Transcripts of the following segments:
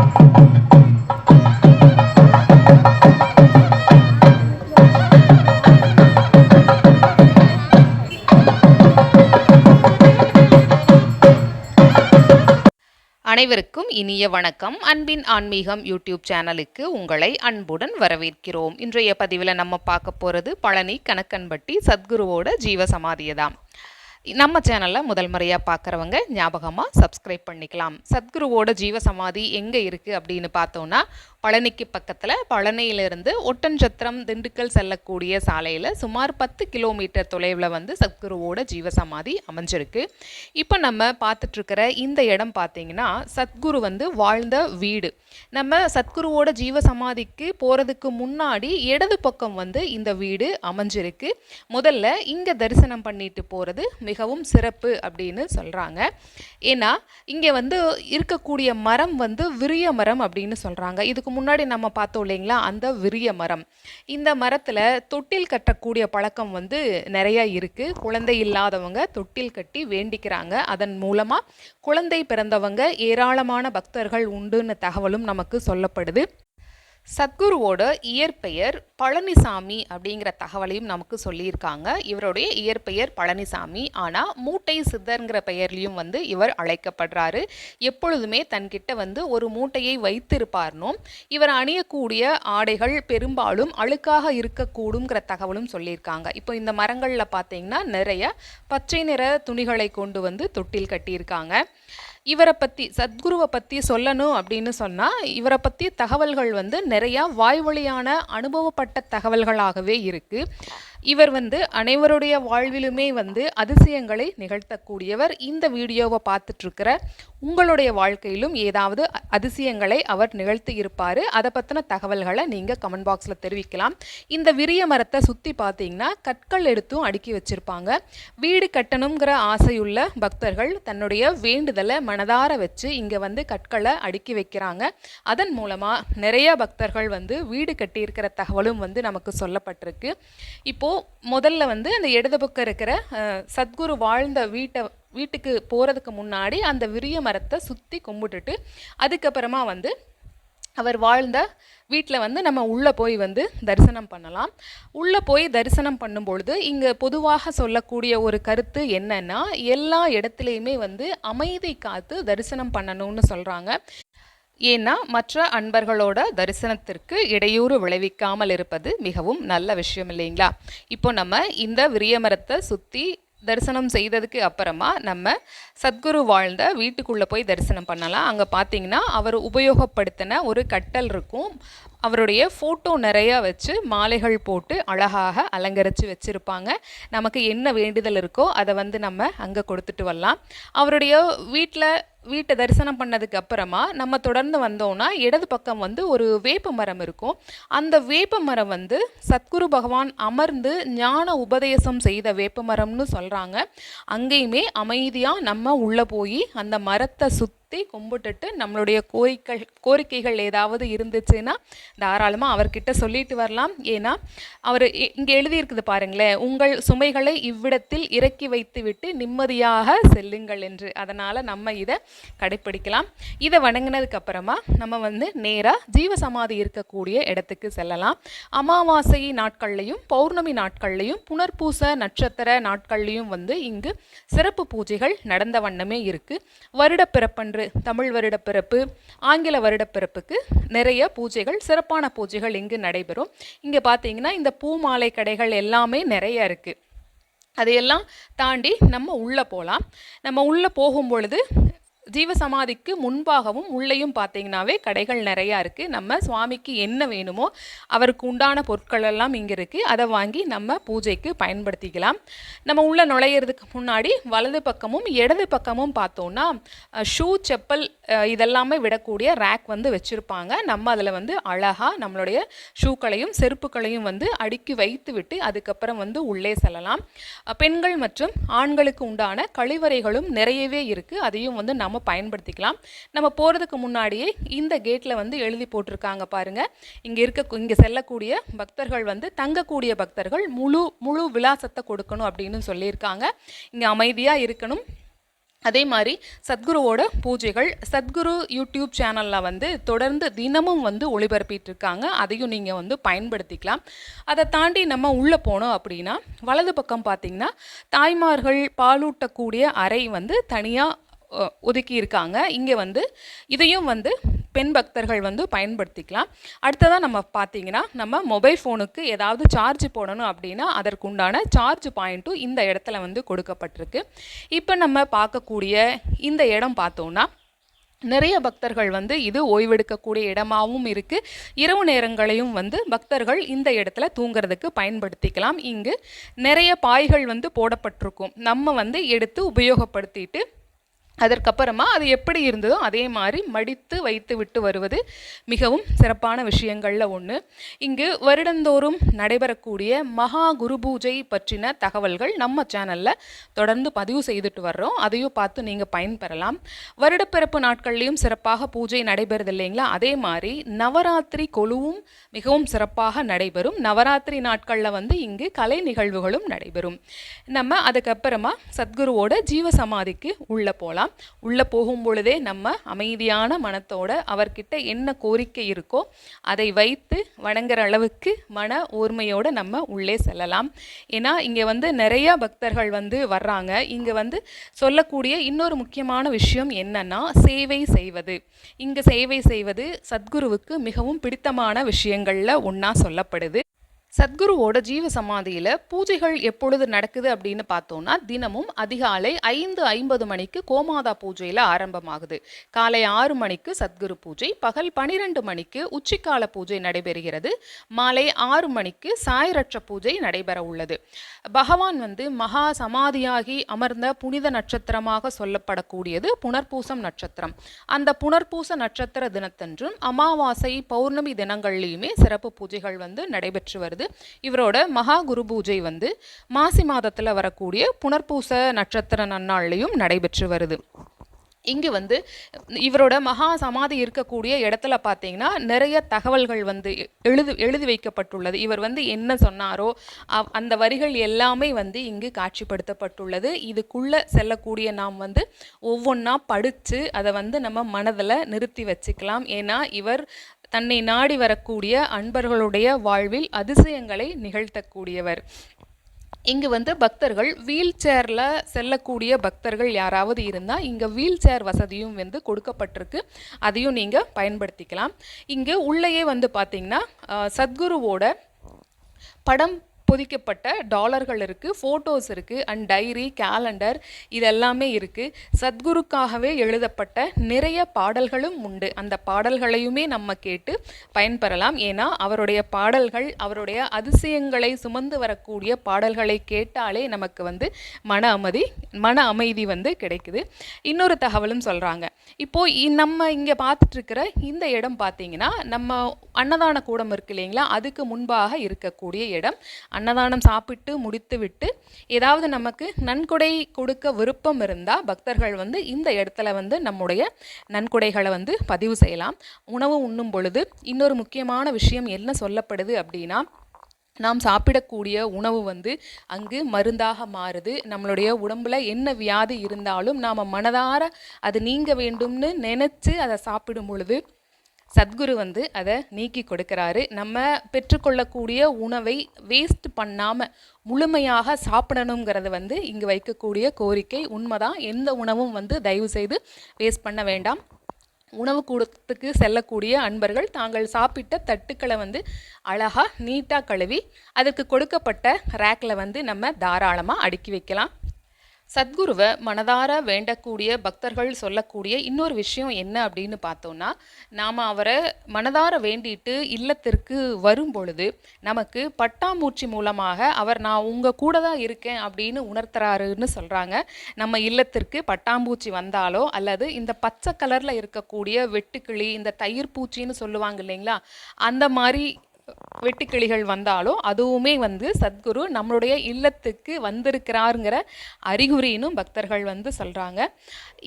அனைவருக்கும் இனிய வணக்கம். அன்பின் ஆன்மீகம் யூடியூப் சேனலுக்கு உங்களை அன்புடன் வரவேற்கிறோம். இன்றைய பதிவில் நம்ம பார்க்க போகிறது பழனி கணக்கன்பட்டி சத்குருவோட ஜீவசமாதியை தான். நம்ம சேனலில் முதல் முறையாக பார்க்குறவங்க ஞாபகமாக சப்ஸ்கிரைப் பண்ணிக்கலாம். சத்குருவோட ஜீவசமாதி எங்கே இருக்குது அப்படின்னு பார்த்தோன்னா, பழனிக்கு பக்கத்தில் பழனியிலிருந்து ஒட்டன்சத்திரம் திண்டுக்கல் செல்லக்கூடிய சாலையில் சுமார் 10 கிலோமீட்டர் தொலைவில் வந்து சத்குருவோட ஜீவசமாதி அமைஞ்சிருக்கு. இப்போ நம்ம பார்த்துட்ருக்கிற இந்த இடம் பார்த்திங்கன்னா சத்குரு வந்து வாழ்ந்த வீடு. நம்ம சத்குருவோட ஜீவசமாதிக்கு போகிறதுக்கு முன்னாடி இடது பக்கம் வந்து இந்த வீடு அமைஞ்சிருக்கு. முதல்ல இங்கே தரிசனம் பண்ணிட்டு போகிறது மிகவும் சிறப்பு அப்படின்னு சொல்கிறாங்க. ஏன்னா இங்கே வந்து இருக்கக்கூடிய மரம் வந்து விரிய மரம் அப்படின்னு சொல்கிறாங்க. இதுக்கு முன்னாடி நம்ம பார்த்தோம் இல்லைங்களா, அந்த விரிய மரம். இந்த மரத்தில் தொட்டில் கட்டக்கூடிய பழக்கம் வந்து நிறையா இருக்குது. குழந்தை இல்லாதவங்க தொட்டில் கட்டி வேண்டிக்கிறாங்க. அதன் மூலமாக குழந்தை பிறந்தவங்க ஏராளமான பக்தர்கள் உண்டுன்னு தகவலும் நமக்கு சொல்லப்படுது. சத்குருவோட இயற்பெயர் பழனிசாமி அப்படிங்கிற தகவலையும் நமக்கு சொல்லியிருக்காங்க. இவருடைய இயற்பெயர் பழனிசாமி, ஆனால் மூட்டை சித்தர்ங்கிற பெயர்லையும் வந்து இவர் அழைக்கப்படுறாரு. எப்பொழுதுமே தன்கிட்ட வந்து ஒரு மூட்டையை வைத்திருப்பார்னும், இவர் அணியக்கூடிய ஆடைகள் பெரும்பாலும் அழுக்காக இருக்கக்கூடுங்கிற தகவலும் சொல்லியிருக்காங்க. இப்போ இந்த மரங்களில் பார்த்தீங்கன்னா நிறைய பச்சை நிற துணிகளை கொண்டு வந்து தொட்டில் கட்டியிருக்காங்க. இவரை பற்றி சத்குருவை பற்றி சொல்லணும் அப்படின்னு சொன்னால், இவரை பற்றி தகவல்கள் வந்து நிறையா வாய்வழியான அனுபவப்பட்ட தகவல்களாகவே இருக்குது. இவர் வந்து அனைவருடைய வாழ்விலுமே வந்து அதிசயங்களை நிகழ்த்தக்கூடியவர். இந்த வீடியோவை பார்த்துட்ருக்கிற உங்களுடைய வாழ்க்கையிலும் ஏதாவது அதிசயங்களை அவர் நிகழ்த்தி இருப்பார். அதை பற்றின தகவல்களை நீங்கள் கமெண்ட் பாக்ஸில் தெரிவிக்கலாம். இந்த விரிய மரத்தை சுற்றி பார்த்தீங்கன்னா கற்கள் எடுத்தும் அடுக்கி வச்சுருப்பாங்க. வீடு கட்டணுங்கிற ஆசையுள்ள பக்தர்கள் தன்னுடைய வேண்டுதலை மனதார வச்சு இங்கே வந்து கற்களை அடுக்கி வைக்கிறாங்க. அதன் மூலமாக நிறைய பக்தர்கள் வந்து வீடு கட்டியிருக்கிற தகவலும் வந்து நமக்கு சொல்லப்பட்டிருக்கு. இப்போது முதல்ல வந்து அந்த இடது பக்கம் இருக்கிற சத்குரு வாழ்ந்த வீட்டுக்கு போகிறதுக்கு முன்னாடி அந்த விரிய மரத்தை சுற்றி கும்பிட்டுட்டு அதுக்கப்புறமா வந்து அவர் வாழ்ந்த வீட்டில் வந்து நம்ம உள்ளே போய் வந்து தரிசனம் பண்ணலாம். உள்ளே போய் தரிசனம் பண்ணும்பொழுது இங்கே பொதுவாக சொல்லக்கூடிய ஒரு கருத்து என்னன்னா, எல்லா இடத்துலையுமே வந்து அமைதி காத்து தரிசனம் பண்ணணும்னு சொல்கிறாங்க. ஏன்னா மற்ற அன்பர்களோட தரிசனத்திற்கு இடையூறு விளைவிக்காமல் இருப்பது மிகவும் நல்ல விஷயம் இல்லைங்களா. இப்போ நம்ம இந்த விரிய மரத்தை சுற்றி தரிசனம் செய்ததுக்கு அப்புறமா நம்ம சத்குரு வாழ்ந்த வீட்டுக்குள்ளே போய் தரிசனம் பண்ணலாம். அங்கே பார்த்தீங்கன்னா அவர் உபயோகப்படுத்தின ஒரு கட்டல் இருக்கும். அவருடைய ஃபோட்டோ நிறையா வச்சு மாலைகள் போட்டு அழகாக அலங்கரித்து வச்சுருப்பாங்க. நமக்கு என்ன வேண்டுதல் இருக்கோ அதை வந்து நம்ம அங்கே கொடுத்துட்டு வரலாம். அவருடைய வீட்டை தரிசனம் பண்ணதுக்கு அப்புறமா நம்ம தொடர்ந்து வந்தோம்னா இடது பக்கம் வந்து ஒரு வேப்ப மரம் இருக்கும். அந்த வேப்ப மரம் வந்து சத்குரு பகவான் அமர்ந்து ஞான உபதேசம் செய்த வேப்ப மரம்னு சொல்கிறாங்க. அங்கேயுமே அமைதியாக நம்ம உள்ளே போய் அந்த மரத்தை சுற்றி கும்பிட்டுட்டு நம்மளுடைய கோரிக்கைகள் ஏதாவது இருந்துச்சுன்னா தாராளமாக அவர்கிட்ட சொல்லிட்டு வரலாம். ஏன்னா அவர் இங்கே எழுதியிருக்குது பாருங்களேன், உங்கள் சுமைகளை இவ்விடத்தில் இறக்கி வைத்து விட்டு நிம்மதியாக செல்லுங்கள் என்று. அதனால் நம்ம இதை கடைப்பிடிக்கலாம். இதை வணங்கினதுக்கு அப்புறமா நம்ம வந்து நேராக ஜீவசமாதி இருக்கக்கூடிய இடத்துக்கு செல்லலாம். அமாவாசை நாட்கள்லையும் பௌர்ணமி நாட்கள்லையும் புனர்பூச நட்சத்திர நாட்கள்லையும் வந்து இங்கு சிறப்பு பூஜைகள் நடந்த வண்ணமே இருக்குது. வருடப்பிறப்பன்று தமிழ் வருடப்பிறப்பு, ஆங்கில வருடப்பிறப்புக்கு நிறைய பூஜைகள், சிறப்பான பூஜைகள் இங்கு நடைபெறும். இங்கே பார்த்தீங்கன்னா இந்த பூமாலை கடைகள் எல்லாமே நிறைய இருக்குது. அதையெல்லாம் தாண்டி நம்ம உள்ளே போகலாம். நம்ம உள்ளே போகும் பொழுது ஜீவசமாதிக்கு முன்பாகவும் உள்ளேயும் பார்த்தீங்கன்னாவே கடைகள் நிறையா இருக்குது. நம்ம சுவாமிக்கு என்ன வேணுமோ அவருக்கு உண்டான பொருட்கள் எல்லாம் இங்கே இருக்குது. அதை வாங்கி நம்ம பூஜைக்கு பயன்படுத்திக்கலாம். நம்ம உள்ளே நுழையிறதுக்கு முன்னாடி வலது பக்கமும் இடது பக்கமும் பார்த்தோன்னா ஷூ, செப்பல் இதெல்லாமே விடக்கூடிய ரேக் வந்து வச்சுருப்பாங்க. நம்ம அதில் வந்து அழகாக நம்மளுடைய ஷூக்களையும் செருப்புகளையும் வந்து அடுக்கி வைத்து விட்டு அதுக்கப்புறம் வந்து உள்ளே செல்லலாம். பெண்கள் மற்றும் ஆண்களுக்கு உண்டான கழிவறைகளும் நிறையவே இருக்குது. அதையும் வந்து நம்ம பயன்படுத்திக்கலாம். நம்ம போகிறதுக்கு முன்னாடியே இந்த கேட்டில் வந்து எழுதி போட்டிருக்காங்க பாருங்கள். இங்கே செல்லக்கூடிய பக்தர்கள் வந்து தங்கக்கூடிய பக்தர்கள் முழு விலாசத்தை கொடுக்கணும் அப்படின்னு சொல்லியிருக்காங்க. இங்கே அமைதியாக இருக்கணும், அதே மாதிரி சத்குருவோட பூஜைகள் சத்குரு யூடியூப் சேனலில் வந்து தொடர்ந்து தினமும் வந்து ஒளிபரப்பிட்டு இருக்காங்க. அதையும் நீங்கள் வந்து பயன்படுத்திக்கலாம். அதை தாண்டி நம்ம உள்ளே போனோம் அப்படின்னா வலது பக்கம் பார்த்திங்கன்னா தாய்மார்கள் பாலூட்டக்கூடிய அறை வந்து தனியாக ஒதுக்கி இருக்காங்க. இங்கே வந்து இதையும் வந்து பெண் பக்தர்கள் வந்து பயன்படுத்திக்கலாம். அடுத்ததாக நம்ம பார்த்திங்கன்னா நம்ம மொபைல் ஃபோனுக்கு ஏதாவது சார்ஜ் போடணும் அப்படின்னா அதற்குண்டான சார்ஜ் பாயிண்ட்டும் இந்த இடத்துல வந்து கொடுக்கப்பட்டிருக்கு. இப்போ நம்ம பார்க்கக்கூடிய இந்த இடம் பார்த்தோன்னா நிறைய பக்தர்கள் வந்து இது ஓய்வெடுக்கக்கூடிய இடமாகவும் இருக்குது. இரவு நேரங்களையும் வந்து பக்தர்கள் இந்த இடத்துல தூங்கிறதுக்கு பயன்படுத்திக்கலாம். இங்கு நிறைய பாய்கள் வந்து போடப்பட்டிருக்கும். நம்ம வந்து எடுத்து உபயோகப்படுத்திட்டு அதற்கப்புறமா அது எப்படி இருந்ததோ அதே மாதிரி மடித்து வைத்து விட்டு வருவது மிகவும் சிறப்பான விஷயங்களில் ஒன்று. இங்கு வருடந்தோறும் நடைபெறக்கூடிய மகா குரு பூஜை பற்றின தகவல்கள் நம்ம சேனலில் தொடர்ந்து பதிவு செய்துட்டு வர்றோம். அதையும் பார்த்து நீங்கள் பயன்பெறலாம். வருடப்பிறப்பு நாட்கள்லேயும் சிறப்பாக பூஜை நடைபெறுது இல்லைங்களா? அதே மாதிரி நவராத்திரி கொலுவும் மிகவும் சிறப்பாக நடைபெறும். நவராத்திரி நாட்களில் வந்து இங்கு கலை நிகழ்வுகளும் நடைபெறும். நம்ம அதுக்கப்புறமா சத்குருவோட ஜீவசமாதிக்கு உள்ளே போகலாம். உள்ளே போகும் பொழுதே நம்ம அமைதியான மனத்தோட அவர்கிட்ட என்ன கோரிக்கை இருக்கோ அதை வைத்து வணங்குற அளவுக்கு மன ஓர்மையோடு நம்ம உள்ளே செல்லலாம். ஏன்னா இங்கே வந்து நிறைய பக்தர்கள் வந்து வர்றாங்க. இங்கே வந்து சொல்லக்கூடிய இன்னொரு முக்கியமான விஷயம் என்னன்னா சேவை செய்வது. இங்கே சேவை செய்வது சத்குருவுக்கு மிகவும் பிடித்தமான விஷயங்களில் ஒன்றா சொல்லப்படுது. சத்குருவோட ஜீவ சமாதியில் பூஜைகள் எப்பொழுது நடக்குது அப்படின்னு பார்த்தோன்னா தினமும் அதிகாலை 5:50 மணிக்கு கோமாதா பூஜையில் ஆரம்பமாகுது. காலை 6 மணிக்கு சத்குரு பூஜை, பகல் 12 மணிக்கு உச்சிக்கால பூஜை நடைபெறுகிறது. மாலை 6 மணிக்கு சாயரட்ச பூஜை நடைபெற உள்ளது. பகவான் வந்து மகா சமாதியாகி அமர்ந்த புனித நட்சத்திரமாக சொல்லப்படக்கூடியது புனர்பூசம் நட்சத்திரம். அந்த புனர்பூச நட்சத்திர தினத்தன்றும் அமாவாசை பௌர்ணமி தினங்கள்லையுமே சிறப்பு பூஜைகள் வந்து நடைபெற்று வருது. இவரோட மகா குரு பூஜை வந்து மாசி மாதத்தில் வரக்கூடிய புனர்பூச நட்சத்திர நன்னாள்லையும் நடைபெற்று வருது. இங்கு வந்து இவரோட மகா சமாதி இருக்கக்கூடிய இடத்துல பார்த்தீங்கன்னா நிறைய தகவல்கள் வந்து எழுதி வைக்கப்பட்டுள்ளது. இவர் வந்து என்ன சொன்னாரோ அந்த வரிகள் எல்லாமே வந்து இங்கு காட்சிப்படுத்தப்பட்டுள்ளது. இதுக்குள்ளே செல்லக்கூடிய நாம் வந்து ஒவ்வொன்றா படித்து அதை வந்து நம்ம மனதில் நிறுத்தி வச்சுக்கலாம். ஏன்னா இவர் தன்னை நாடி வரக்கூடிய அன்பர்களுடைய வாழ்வில் அதிசயங்களை நிகழ்த்தக்கூடியவர். இங்கு வந்து பக்தர்கள் வீல் சேரில் செல்லக்கூடிய பக்தர்கள் யாராவது இருந்தால் இங்கே வீல் சேர் வசதியும் வந்து கொடுக்கப்பட்டிருக்கு. அதையும் நீங்கள் பயன்படுத்திக்கலாம். இங்கு உள்ளேயே வந்து பார்த்திங்கன்னா சத்குருவோட படம் பொதிக்கப்பட்ட டாலர்கள் இருக்குது, ஃபோட்டோஸ் இருக்குது, அண்ட் டைரி, கேலண்டர் இதெல்லாமே இருக்குது. சத்குருக்காகவே எழுதப்பட்ட நிறைய பாடல்களும் உண்டு. அந்த பாடல்களையுமே நம்ம கேட்டு பயன்பெறலாம். ஏன்னா அவருடைய பாடல்கள் அவருடைய அதிசயங்களை சுமந்து வரக்கூடிய பாடல்களை கேட்டாலே நமக்கு வந்து மன அமைதி வந்து கிடைக்குது. இன்னொரு தகவலும் சொல்கிறாங்க. இப்போது நம்ம இங்கே பார்த்துட்ருக்கிற இந்த இடம் பார்த்தீங்கன்னா நம்ம அன்னதான கூடம் இருக்கு இல்லைங்களா, அதுக்கு முன்பாக இருக்கக்கூடிய இடம். அன்னதானம் சாப்பிட்டு முடித்து விட்டு ஏதாவது நமக்கு நன்கொடை கொடுக்க விருப்பம் இருந்தால் பக்தர்கள் வந்து இந்த இடத்துல வந்து நம்முடைய நன்கொடைகளை வந்து பதிவு செய்யலாம். உணவு உண்ணும் பொழுது இன்னொரு முக்கியமான விஷயம் என்ன சொல்லப்படுது அப்படின்னா, நாம் சாப்பிடக்கூடிய உணவு வந்து அங்கு மருந்தாக மாறுது. நம்மளுடைய உடம்புல என்ன வியாதி இருந்தாலும் நாம் மனதார அது நீங்க வேண்டும்னு நினச்சி அதை சாப்பிடும் பொழுது சத்குரு வந்து அதை நீக்கி கொடுக்குறாரு. நம்ம பெற்றுக்கொள்ளக்கூடிய உணவை வேஸ்ட் பண்ணாமல் முழுமையாக சாப்பிடணுங்கிறது வந்து இங்கு வைக்கக்கூடிய கோரிக்கை. உண்மைதான். எந்த உணவும் வந்து தயவு செய்து வேஸ்ட் பண்ண வேண்டாம். உணவு கூடத்துக்கு செல்லக்கூடிய அன்பர்கள் தாங்கள் சாப்பிட்ட தட்டுக்களை வந்து அழகாக நீட்டாக கழுவி அதுக்கு கொடுக்கப்பட்ட ரேக்கில் வந்து நம்ம தாராளமாக அடுக்கி வைக்கலாம். சத்குருவை மனதார வேண்டக்கூடிய பக்தர்கள் சொல்லக்கூடிய இன்னொரு விஷயம் என்ன அப்படின்னு பார்த்தோன்னா, நாம் அவரை மனதார வேண்டிட்டு இல்லத்திற்கு வரும் பொழுது நமக்கு பட்டாம்பூச்சி மூலமாக அவர் நான் உங்கள் கூட தான் இருக்கேன் அப்படின்னு உணர்த்துறாருன்னு சொல்கிறாங்க. நம்ம இல்லத்திற்கு பட்டாம்பூச்சி வந்தாலோ அல்லது இந்த பச்சை கலரில் இருக்கக்கூடிய வெட்டுக்கிளி, இந்த தயிர் பூச்சின்னு சொல்லுவாங்க இல்லைங்களா, அந்த மாதிரி வெட்டுக்கிளிகள் வந்தாலும் அதுவுமே வந்து சத்குரு நம்மளுடைய இல்லத்துக்கு வந்திருக்கிறாருங்கிற அறிகுறின்னு பக்தர்கள் வந்து சொல்கிறாங்க.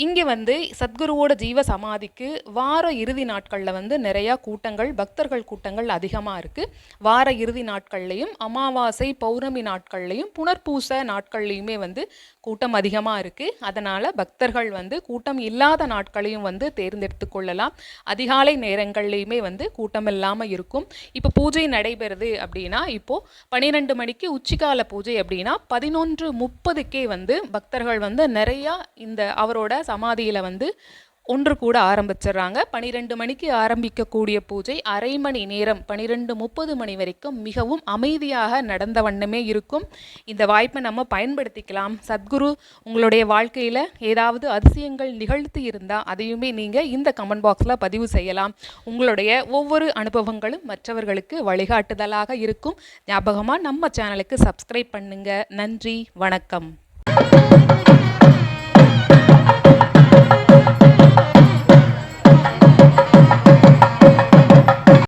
இங்கே வந்து சத்குருவோட ஜீவ சமாதிக்கு வார இறுதி நாட்களில் வந்து நிறையா கூட்டங்கள், பக்தர்கள் கூட்டங்கள் அதிகமாக இருக்குது. வார இறுதி நாட்கள்லையும் அமாவாசை பௌர்ணமி நாட்கள்லையும் புனர்பூச நாட்கள்லையுமே வந்து கூட்டம் அதிகமாக இருக்குது. அதனால் பக்தர்கள் வந்து கூட்டம் இல்லாத நாட்களையும் வந்து தேர்ந்தெடுத்து கொள்ளலாம். அதிகாலை நேரங்கள்லையுமே வந்து கூட்டம் இல்லாமல் இருக்கும். இப்போ பூஜை நடைபெறுது அப்படின்னா, இப்போது 12 மணிக்கு உச்சிக்கால பூஜை அப்படின்னா 11:30க்கே வந்து பக்தர்கள் வந்து நிறையா இந்த அவரோட சமாதியில் வந்து ஒன்று கூட ஆரம்பிச்சிடுறாங்க. 12 மணிக்கு ஆரம்பிக்கக்கூடிய பூஜை அரை மணி நேரம் 12:30 மணி வரைக்கும் மிகவும் அமைதியாக நடந்த வண்ணமே இருக்கும். இந்த வாய்ப்பை நம்ம பயன்படுத்திக்கலாம். சத்குரு உங்களுடைய வாழ்க்கையில் ஏதாவது அதிசயங்கள் நிகழ்த்தி இருந்தால் அதையுமே நீங்கள் இந்த கமெண்ட் பாக்ஸில் பதிவு செய்யலாம். உங்களுடைய ஒவ்வொரு அனுபவங்களும் மற்றவர்களுக்கு வழிகாட்டுதலாக இருக்கும். ஞாபகமாக நம்ம சேனலுக்கு சப்ஸ்கிரைப் பண்ணுங்கள். நன்றி, வணக்கம்.